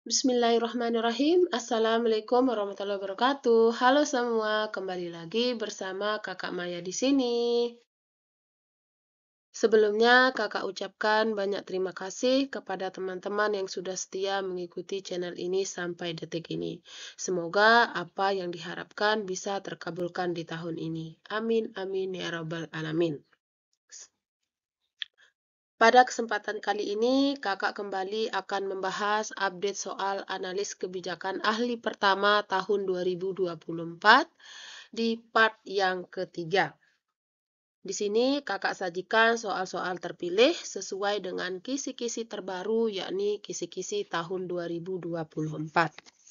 Bismillahirrahmanirrahim. Assalamualaikum warahmatullahi wabarakatuh. Halo semua, kembali lagi bersama Kakak Maya di sini. Sebelumnya, Kakak ucapkan banyak terima kasih kepada teman-teman yang sudah setia mengikuti channel ini sampai detik ini. Semoga apa yang diharapkan bisa terkabulkan di tahun ini. Amin, amin, ya Rabbal 'Alamin. Pada kesempatan kali ini, Kakak kembali akan membahas update soal analis kebijakan ahli pertama tahun 2024 di part yang ketiga. Di sini Kakak sajikan soal-soal terpilih sesuai dengan kisi-kisi terbaru, yakni kisi-kisi tahun 2024.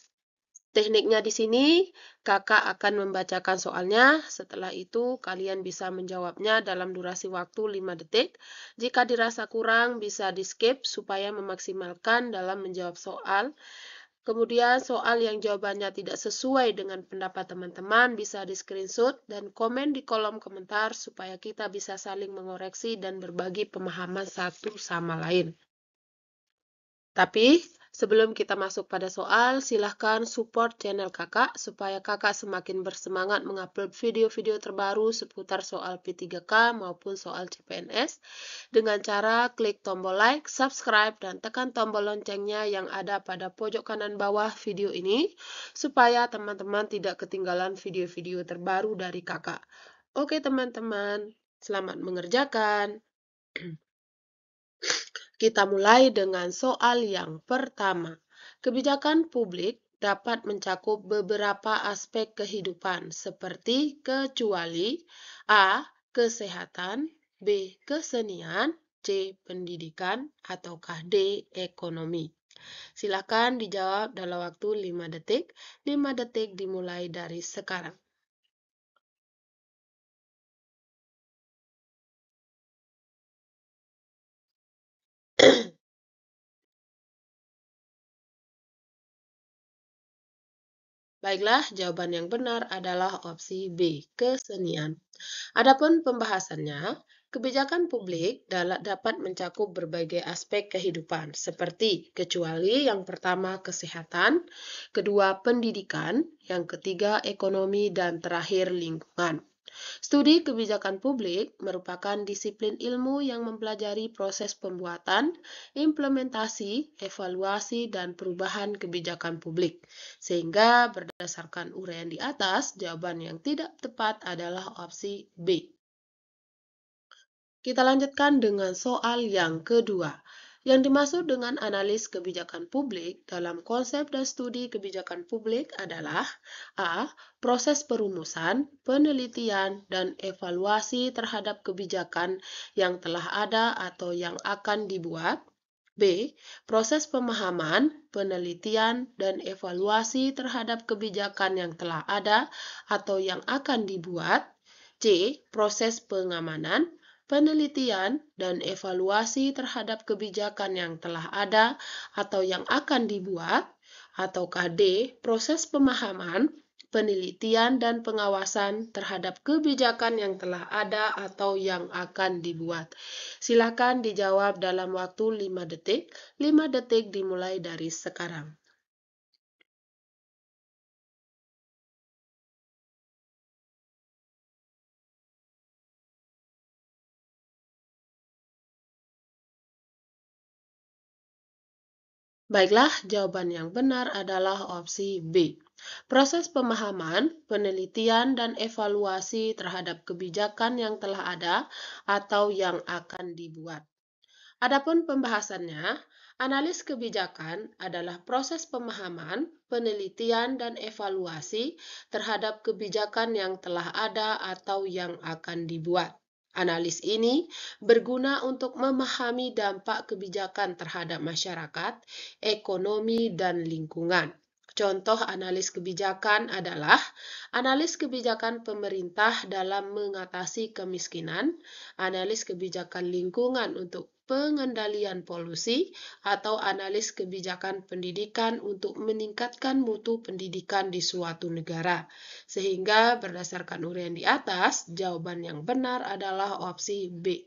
Tekniknya di sini, Kakak akan membacakan soalnya, setelah itu kalian bisa menjawabnya dalam durasi waktu 5 detik. Jika dirasa kurang, bisa di-skip supaya memaksimalkan dalam menjawab soal. Kemudian soal yang jawabannya tidak sesuai dengan pendapat teman-teman bisa di-screenshot dan komen di kolom komentar supaya kita bisa saling mengoreksi dan berbagi pemahaman satu sama lain. Tapi, sebelum kita masuk pada soal, silahkan support channel kakak supaya kakak semakin bersemangat mengupload video-video terbaru seputar soal P3K maupun soal CPNS dengan cara klik tombol like, subscribe, dan tekan tombol loncengnya yang ada pada pojok kanan bawah video ini supaya teman-teman tidak ketinggalan video-video terbaru dari kakak. Oke teman-teman, selamat mengerjakan. Kita mulai dengan soal yang pertama. Kebijakan publik dapat mencakup beberapa aspek kehidupan seperti kecuali A. Kesehatan, B. Kesenian, C. Pendidikan, ataukah D. Ekonomi. Silakan dijawab dalam waktu 5 detik. 5 detik dimulai dari sekarang. Baiklah, jawaban yang benar adalah opsi B, kesenian. Adapun pembahasannya, kebijakan publik dapat mencakup berbagai aspek kehidupan, seperti kecuali yang pertama kesehatan, kedua pendidikan, yang ketiga ekonomi, dan terakhir lingkungan. Studi kebijakan publik merupakan disiplin ilmu yang mempelajari proses pembuatan, implementasi, evaluasi, dan perubahan kebijakan publik. Sehingga berdasarkan uraian di atas, jawaban yang tidak tepat adalah opsi B. Kita lanjutkan dengan soal yang kedua. Yang dimaksud dengan analis kebijakan publik dalam konsep dan studi kebijakan publik adalah A. Proses perumusan, penelitian, dan evaluasi terhadap kebijakan yang telah ada atau yang akan dibuat. B. Proses pemahaman, penelitian, dan evaluasi terhadap kebijakan yang telah ada atau yang akan dibuat. C. Proses pengamanan, penelitian, dan evaluasi terhadap kebijakan yang telah ada atau yang akan dibuat, ataukah D. Proses pemahaman, penelitian, dan pengawasan terhadap kebijakan yang telah ada atau yang akan dibuat. Silakan dijawab dalam waktu 5 detik. 5 detik dimulai dari sekarang. Baiklah, jawaban yang benar adalah opsi B. Proses pemahaman, penelitian, dan evaluasi terhadap kebijakan yang telah ada atau yang akan dibuat. Adapun pembahasannya, analis kebijakan adalah proses pemahaman, penelitian, dan evaluasi terhadap kebijakan yang telah ada atau yang akan dibuat. Analis ini berguna untuk memahami dampak kebijakan terhadap masyarakat, ekonomi, dan lingkungan. Contoh analis kebijakan adalah analis kebijakan pemerintah dalam mengatasi kemiskinan, analis kebijakan lingkungan untuk pengendalian polusi, atau analis kebijakan pendidikan untuk meningkatkan mutu pendidikan di suatu negara. Sehingga berdasarkan uraian di atas, jawaban yang benar adalah opsi B.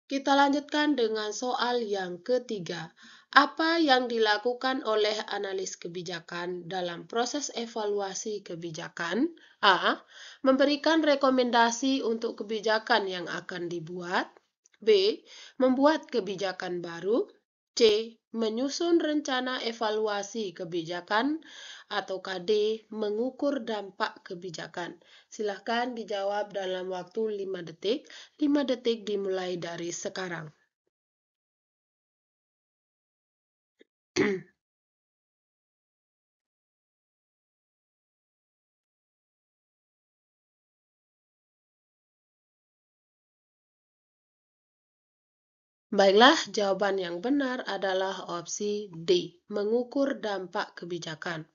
Kita lanjutkan dengan soal yang ketiga. Apa yang dilakukan oleh analis kebijakan dalam proses evaluasi kebijakan? A. Memberikan rekomendasi untuk kebijakan yang akan dibuat. B. Membuat kebijakan baru. C. Menyusun rencana evaluasi kebijakan. Atau D. Mengukur dampak kebijakan. Silahkan dijawab dalam waktu 5 detik. 5 detik dimulai dari sekarang. Baiklah, jawaban yang benar adalah opsi D, mengukur dampak kebijakan.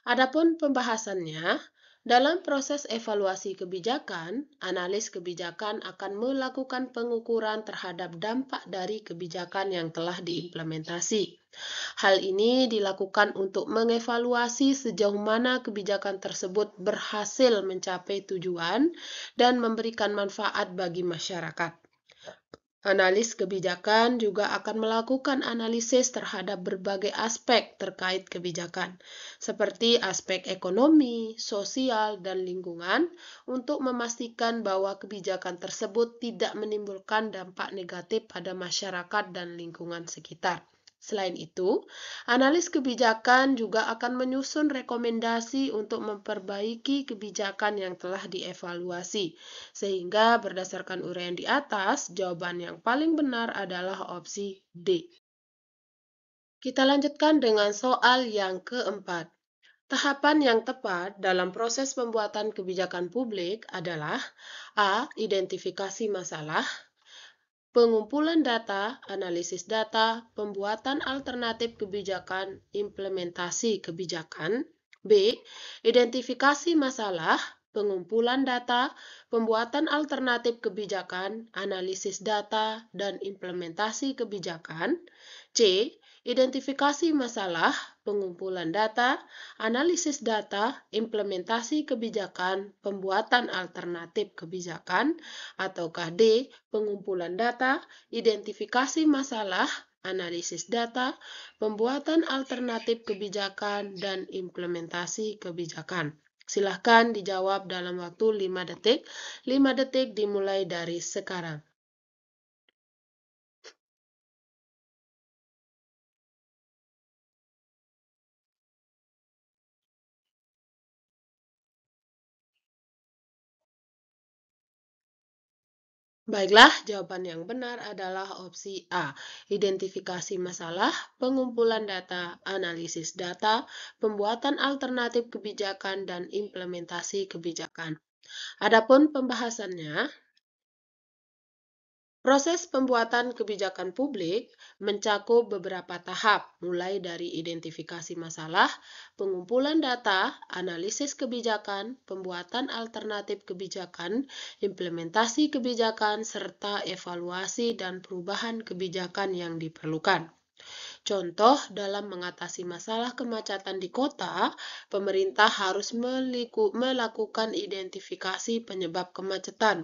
Adapun pembahasannya, dalam proses evaluasi kebijakan, analis kebijakan akan melakukan pengukuran terhadap dampak dari kebijakan yang telah diimplementasi. Hal ini dilakukan untuk mengevaluasi sejauh mana kebijakan tersebut berhasil mencapai tujuan dan memberikan manfaat bagi masyarakat. Analis kebijakan juga akan melakukan analisis terhadap berbagai aspek terkait kebijakan, seperti aspek ekonomi, sosial, dan lingkungan, untuk memastikan bahwa kebijakan tersebut tidak menimbulkan dampak negatif pada masyarakat dan lingkungan sekitar. Selain itu, analis kebijakan juga akan menyusun rekomendasi untuk memperbaiki kebijakan yang telah dievaluasi. Sehingga berdasarkan uraian di atas, jawaban yang paling benar adalah opsi D. Kita lanjutkan dengan soal yang keempat. Tahapan yang tepat dalam proses pembuatan kebijakan publik adalah A. Identifikasi masalah, pengumpulan data, analisis data, pembuatan alternatif kebijakan, implementasi kebijakan. B. Identifikasi masalah, pengumpulan data, pembuatan alternatif kebijakan, analisis data, dan implementasi kebijakan. C. Identifikasi masalah, pengumpulan data, analisis data, implementasi kebijakan, pembuatan alternatif kebijakan. Ataukah D. Pengumpulan data, identifikasi masalah, analisis data, pembuatan alternatif kebijakan, dan implementasi kebijakan. Silahkan dijawab dalam waktu 5 detik. 5 detik dimulai dari sekarang. Baiklah, jawaban yang benar adalah opsi A. Identifikasi masalah, pengumpulan data, analisis data, pembuatan alternatif kebijakan, dan implementasi kebijakan. Adapun pembahasannya, proses pembuatan kebijakan publik mencakup beberapa tahap, mulai dari identifikasi masalah, pengumpulan data, analisis kebijakan, pembuatan alternatif kebijakan, implementasi kebijakan, serta evaluasi dan perubahan kebijakan yang diperlukan. Contoh, dalam mengatasi masalah kemacetan di kota, pemerintah harus melakukan identifikasi penyebab kemacetan,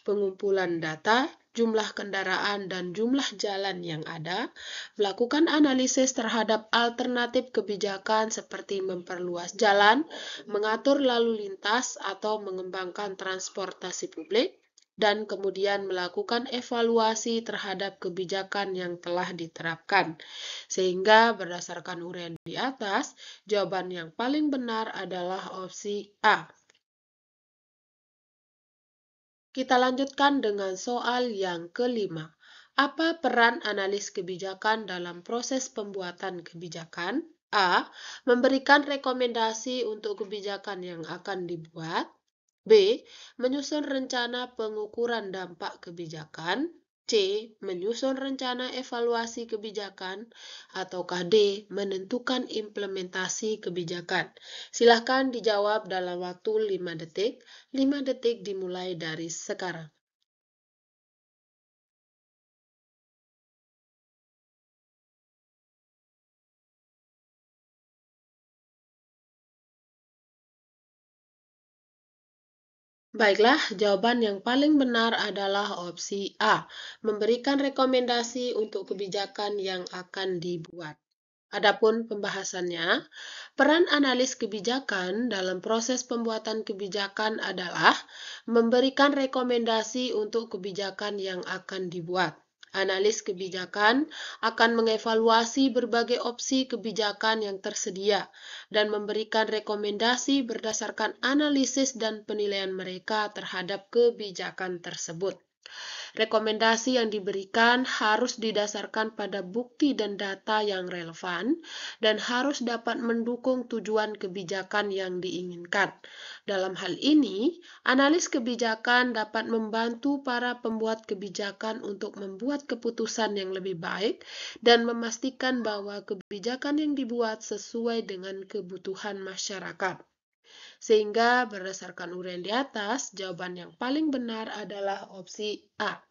pengumpulan data, jumlah kendaraan, dan jumlah jalan yang ada, melakukan analisis terhadap alternatif kebijakan seperti memperluas jalan, mengatur lalu lintas, atau mengembangkan transportasi publik, dan kemudian melakukan evaluasi terhadap kebijakan yang telah diterapkan. Sehingga berdasarkan uraian di atas, jawaban yang paling benar adalah opsi A. Kita lanjutkan dengan soal yang kelima. Apa peran analis kebijakan dalam proses pembuatan kebijakan? A. Memberikan rekomendasi untuk kebijakan yang akan dibuat. B. Menyusun rencana pengukuran dampak kebijakan. C. Menyusun rencana evaluasi kebijakan. Ataukah D. Menentukan implementasi kebijakan. Silahkan dijawab dalam waktu 5 detik. 5 detik dimulai dari sekarang. Baiklah, jawaban yang paling benar adalah opsi A, memberikan rekomendasi untuk kebijakan yang akan dibuat. Adapun pembahasannya, peran analis kebijakan dalam proses pembuatan kebijakan adalah memberikan rekomendasi untuk kebijakan yang akan dibuat. Analis kebijakan akan mengevaluasi berbagai opsi kebijakan yang tersedia dan memberikan rekomendasi berdasarkan analisis dan penilaian mereka terhadap kebijakan tersebut. Rekomendasi yang diberikan harus didasarkan pada bukti dan data yang relevan dan harus dapat mendukung tujuan kebijakan yang diinginkan. Dalam hal ini, analis kebijakan dapat membantu para pembuat kebijakan untuk membuat keputusan yang lebih baik dan memastikan bahwa kebijakan yang dibuat sesuai dengan kebutuhan masyarakat. Sehingga berdasarkan uraian di atas, jawaban yang paling benar adalah opsi A.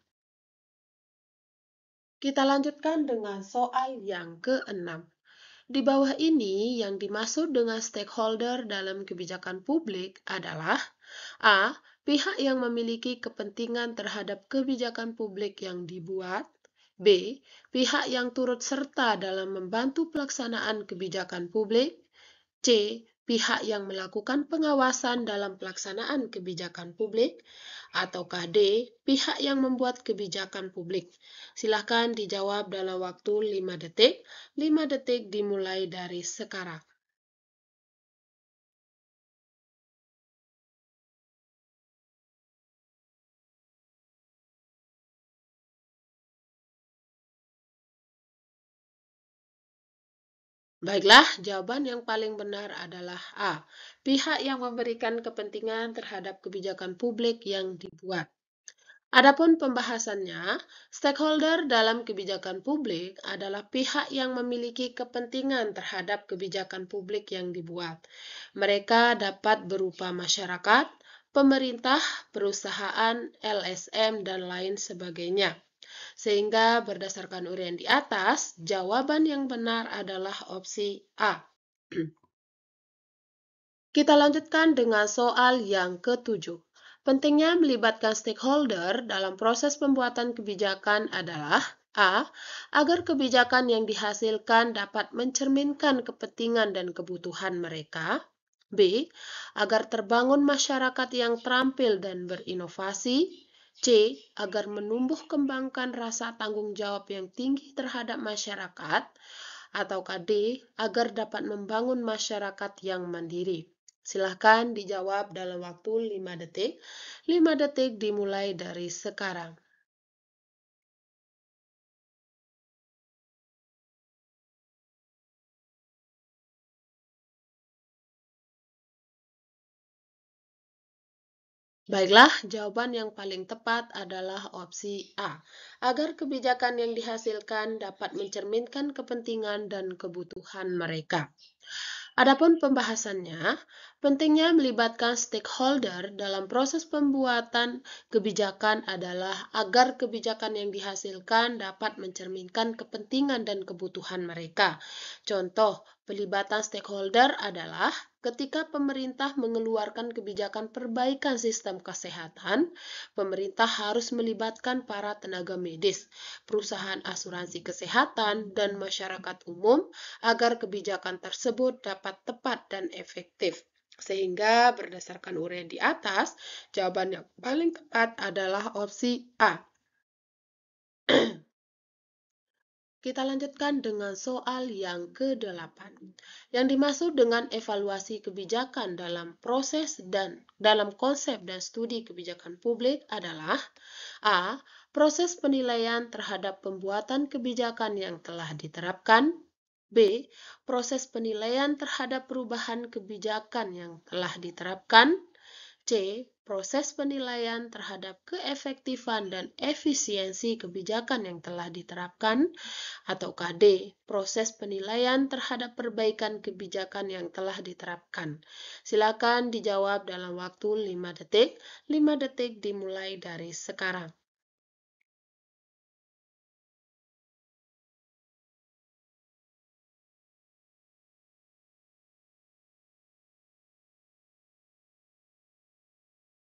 Kita lanjutkan dengan soal yang keenam. Di bawah ini, yang dimaksud dengan stakeholder dalam kebijakan publik adalah A. Pihak yang memiliki kepentingan terhadap kebijakan publik yang dibuat. B. Pihak yang turut serta dalam membantu pelaksanaan kebijakan publik. C. Pihak yang melakukan pengawasan dalam pelaksanaan kebijakan publik. Ataukah D. Pihak yang membuat kebijakan publik. Silahkan dijawab dalam waktu 5 detik. 5 detik dimulai dari sekarang. Baiklah, jawaban yang paling benar adalah A. Pihak yang memberikan kepentingan terhadap kebijakan publik yang dibuat. Adapun pembahasannya, stakeholder dalam kebijakan publik adalah pihak yang memiliki kepentingan terhadap kebijakan publik yang dibuat. Mereka dapat berupa masyarakat, pemerintah, perusahaan, LSM, dan lain sebagainya. Sehingga berdasarkan uraian di atas, jawaban yang benar adalah opsi A. Kita lanjutkan dengan soal yang ketujuh. Pentingnya melibatkan stakeholder dalam proses pembuatan kebijakan adalah A. Agar kebijakan yang dihasilkan dapat mencerminkan kepentingan dan kebutuhan mereka. B. Agar terbangun masyarakat yang terampil dan berinovasi. C. Agar menumbuh kembangkan rasa tanggung jawab yang tinggi terhadap masyarakat. Ataukah D. Agar dapat membangun masyarakat yang mandiri. Silahkan dijawab dalam waktu 5 detik. 5 detik dimulai dari sekarang. Baiklah, jawaban yang paling tepat adalah opsi A. Agar kebijakan yang dihasilkan dapat mencerminkan kepentingan dan kebutuhan mereka. Adapun pembahasannya, pentingnya melibatkan stakeholder dalam proses pembuatan kebijakan adalah agar kebijakan yang dihasilkan dapat mencerminkan kepentingan dan kebutuhan mereka. Contoh, pelibatan stakeholder adalah ketika pemerintah mengeluarkan kebijakan perbaikan sistem kesehatan, pemerintah harus melibatkan para tenaga medis, perusahaan asuransi kesehatan, dan masyarakat umum agar kebijakan tersebut dapat tepat dan efektif. Sehingga berdasarkan uraian di atas, jawaban yang paling tepat adalah opsi A. Kita lanjutkan dengan soal yang ke-8. Yang dimaksud dengan evaluasi kebijakan dalam proses dan dalam konsep dan studi kebijakan publik adalah A. Proses penilaian terhadap pembuatan kebijakan yang telah diterapkan. B. Proses penilaian terhadap perubahan kebijakan yang telah diterapkan. C. Proses penilaian terhadap keefektifan dan efisiensi kebijakan yang telah diterapkan. Ataukah D. Proses penilaian terhadap perbaikan kebijakan yang telah diterapkan. Silakan dijawab dalam waktu 5 detik. 5 detik dimulai dari sekarang.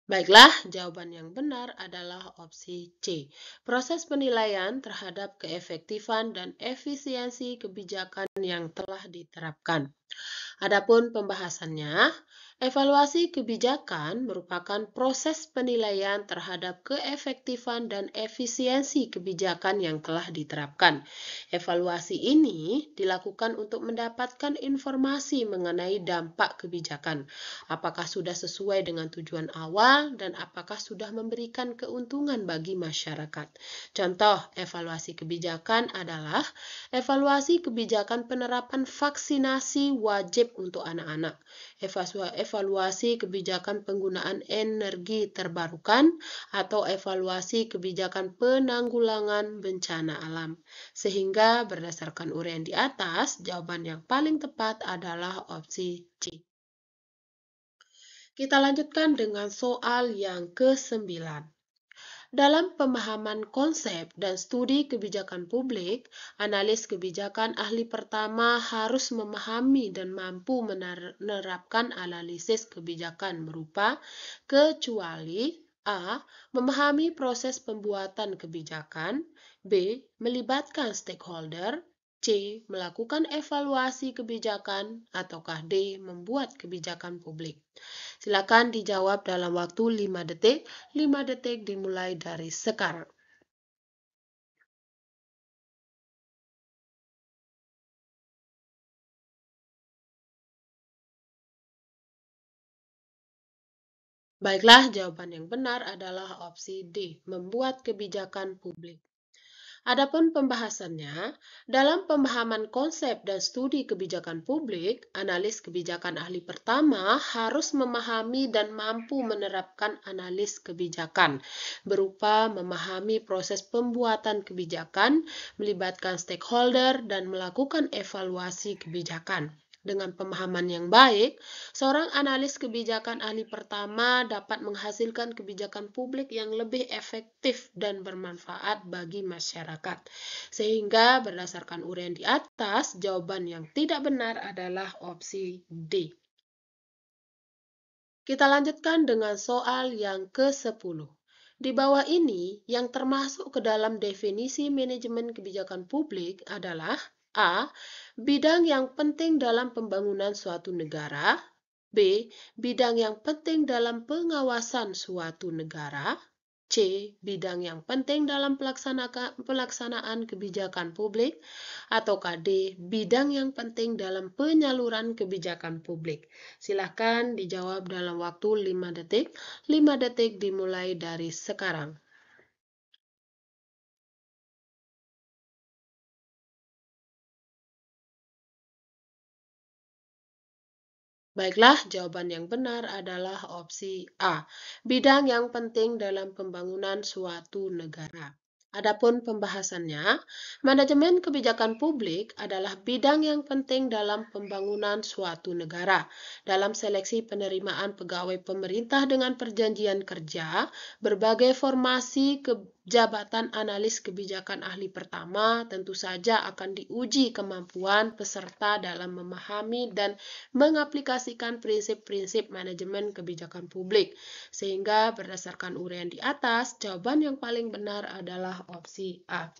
Baiklah, jawaban yang benar adalah opsi C. Proses penilaian terhadap keefektifan dan efisiensi kebijakan yang telah diterapkan. Adapun pembahasannya, evaluasi kebijakan merupakan proses penilaian terhadap keefektifan dan efisiensi kebijakan yang telah diterapkan. Evaluasi ini dilakukan untuk mendapatkan informasi mengenai dampak kebijakan, apakah sudah sesuai dengan tujuan awal dan apakah sudah memberikan keuntungan bagi masyarakat. Contoh evaluasi kebijakan adalah evaluasi kebijakan penerapan vaksinasi wajib untuk anak-anak, evaluasi kebijakan penggunaan energi terbarukan, atau evaluasi kebijakan penanggulangan bencana alam. Sehingga berdasarkan uraian di atas, jawaban yang paling tepat adalah opsi C. Kita lanjutkan dengan soal yang ke-9. Dalam pemahaman konsep dan studi kebijakan publik, analis kebijakan ahli pertama harus memahami dan mampu menerapkan analisis kebijakan berupa kecuali A. Memahami proses pembuatan kebijakan, B. Melibatkan stakeholder, C. Melakukan evaluasi kebijakan, ataukah D. Membuat kebijakan publik. Silakan dijawab dalam waktu 5 detik. 5 detik dimulai dari sekarang. Baiklah, jawaban yang benar adalah opsi D, membuat kebijakan publik. Adapun pembahasannya, dalam pemahaman konsep dan studi kebijakan publik, analis kebijakan ahli pertama harus memahami dan mampu menerapkan analis kebijakan, berupa memahami proses pembuatan kebijakan, melibatkan stakeholder, dan melakukan evaluasi kebijakan. Dengan pemahaman yang baik, seorang analis kebijakan ahli pertama dapat menghasilkan kebijakan publik yang lebih efektif dan bermanfaat bagi masyarakat. Sehingga berdasarkan uraian di atas, jawaban yang tidak benar adalah opsi D. Kita lanjutkan dengan soal yang ke-10. Di bawah ini, yang termasuk ke dalam definisi manajemen kebijakan publik adalah A. Bidang yang penting dalam pembangunan suatu negara, B. Bidang yang penting dalam pengawasan suatu negara, C. Bidang yang penting dalam pelaksanaan kebijakan publik, ataukah D. Bidang yang penting dalam penyaluran kebijakan publik. Silakan dijawab dalam waktu 5 detik. 5 detik dimulai dari sekarang. Baiklah, jawaban yang benar adalah opsi A. Bidang yang penting dalam pembangunan suatu negara. Adapun pembahasannya, manajemen kebijakan publik adalah bidang yang penting dalam pembangunan suatu negara. Dalam seleksi penerimaan pegawai pemerintah dengan perjanjian kerja, berbagai formasi jabatan analis kebijakan ahli pertama tentu saja akan diuji kemampuan peserta dalam memahami dan mengaplikasikan prinsip-prinsip manajemen kebijakan publik. Sehingga berdasarkan uraian di atas, jawaban yang paling benar adalah opsi A.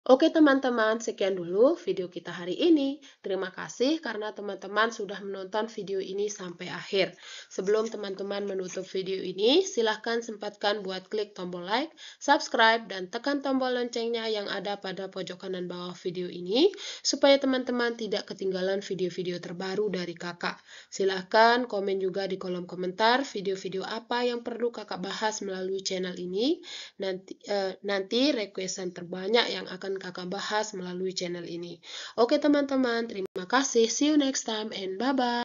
Oke teman-teman, sekian dulu video kita hari ini. Terima kasih karena teman-teman sudah menonton video ini sampai akhir. Sebelum teman-teman menutup video ini, silahkan sempatkan buat klik tombol like, subscribe, dan tekan tombol loncengnya yang ada pada pojok kanan bawah video ini, supaya teman-teman tidak ketinggalan video-video terbaru dari kakak. Silahkan komen juga di kolom komentar video-video apa yang perlu kakak bahas melalui channel ini. Nanti requestan terbanyak yang akan kakak bahas melalui channel ini. Oke teman-teman, terima kasih. See you next time and bye-bye.